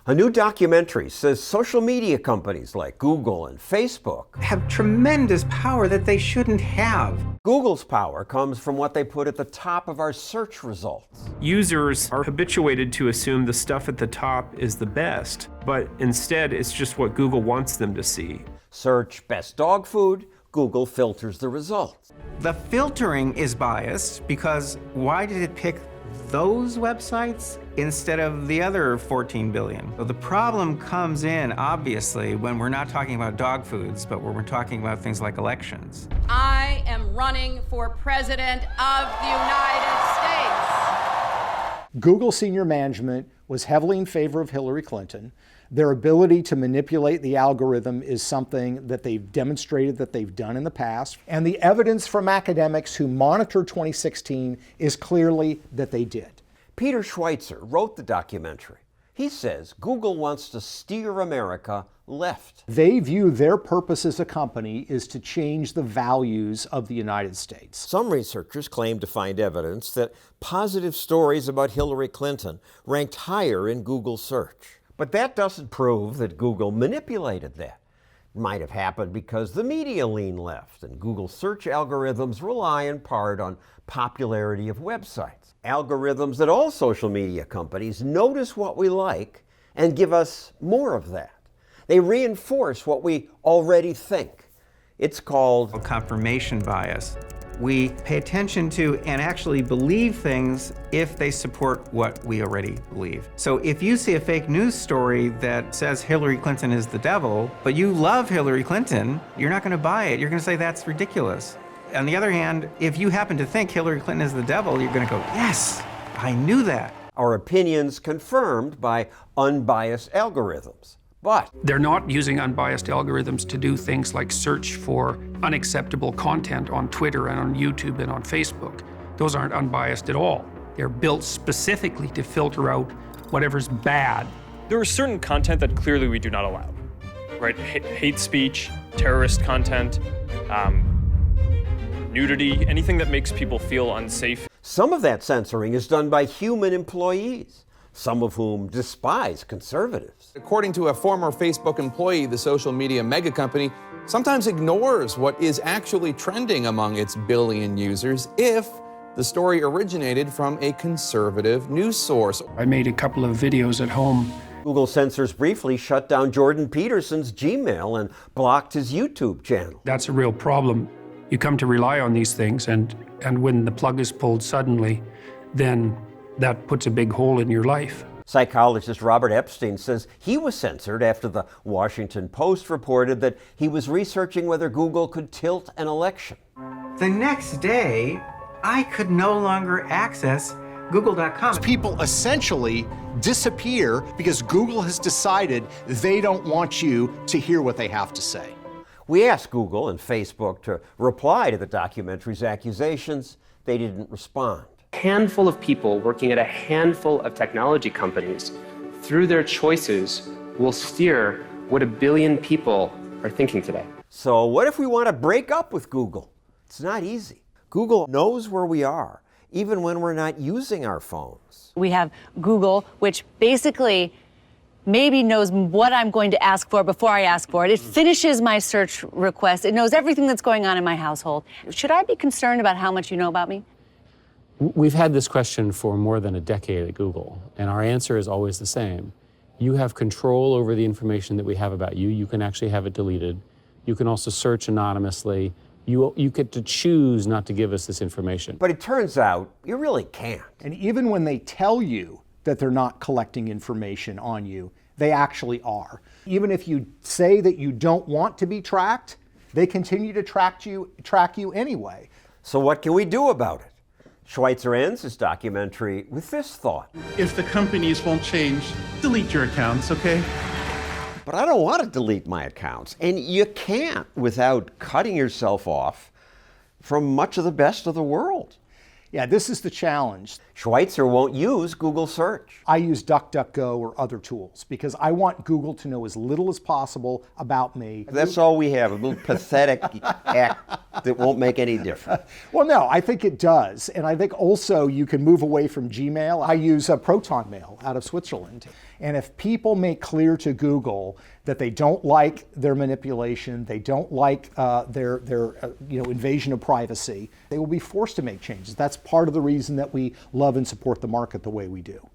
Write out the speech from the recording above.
A new documentary says social media companies like Google and Facebook have tremendous power that they shouldn't have. Google's power comes from what they put at the top of our search results. Users are habituated to assume the stuff at the top is the best, but instead it's just what Google wants them to see. Search best dog food, Google filters the results. The filtering is biased because why did it pick those websites instead of the other 14 billion? So the problem comes in, obviously, when we're not talking about dog foods, but when we're talking about things like elections. I am running for President of the United States. Google senior management was heavily in favor of Hilary Clinton. Their ability to manipulate the algorithm is something that they've demonstrated that they've done in the past. And the evidence from academics who monitored 2016 is clearly that they did. Peter Schweizer wrote the documentary. He says Google wants to steer America left. They view their purpose as a company is to change the values of the United States. Some researchers claim to find evidence that positive stories about Hilary Clinton ranked higher in Google search. But that doesn't prove that Google manipulated that. It might have happened because the media leaned left, and Google search algorithms rely in part on popularity of websites. Algorithms that all social media companies notice what we like and give us more of that. They reinforce what we already think. It's called confirmation bias. We pay attention to and actually believe things if they support what we already believe. So if you see a fake news story that says Hillary Clinton is the devil, but you love Hillary Clinton, you're not going to buy it. You're going to say that's ridiculous. On the other hand, if you happen to think Hillary Clinton is the devil, you're going to go, yes, I knew that. Our opinions confirmed by unbiased algorithms. But they're not using unbiased algorithms to do things like search for unacceptable content on Twitter and on YouTube and on Facebook. Those aren't unbiased at all. They're built specifically to filter out whatever's bad. There is certain content that clearly we do not allow, right? Hate speech, terrorist content, nudity, anything that makes people feel unsafe. Some of that censoring is done by human employees, some of whom despise conservatives. According to a former Facebook employee, the social media mega company sometimes ignores what is actually trending among its billion users if the story originated from a conservative news source. I made a couple of videos at home. Google censors briefly shut down Jordan Peterson's Gmail and blocked his YouTube channel. That's a real problem. You come to rely on these things, and when the plug is pulled suddenly, then that puts a big hole in your life. Psychologist Robert Epstein says he was censored after the Washington Post reported that he was researching whether Google could tilt an election. The next day, I could no longer access Google.com. People essentially disappear because Google has decided they don't want you to hear what they have to say. We asked Google and Facebook to reply to the documentary's accusations. They didn't respond. Handful of people working at a handful of technology companies, through their choices, will steer what a billion people are thinking today. So what if we want to break up with Google? It's not easy. Google knows where we are, even when we're not using our phones. We have Google, which basically maybe knows what I'm going to ask for before I ask for it. It finishes my search request. It knows everything that's going on in my household. Should I be concerned about how much you know about me? We've had this question for more than a decade at Google, and our answer is always the same. You have control over the information that we have about you. You can actually have it deleted. You can also search anonymously. You get to choose not to give us this information. But it turns out you really can't. And even when they tell you that they're not collecting information on you, they actually are. Even if you say that you don't want to be tracked, they continue to track you anyway. So what can we do about it? Schweizer ends his documentary with this thought. If the companies won't change, delete your accounts, okay? But I don't want to delete my accounts. And you can't without cutting yourself off from much of the best of the world. Yeah, this is the challenge. Schweizer won't use Google search. I use DuckDuckGo or other tools because I want Google to know as little as possible about me. That's all we have, a little pathetic act that won't make any difference? Well, no, I think it does. And I think also you can move away from Gmail. I use a Proton Mail out of Switzerland. And if people make clear to Google that they don't like their manipulation, they don't like their invasion of privacy, they will be forced to make changes. That's part of the reason that we love and support the market the way we do.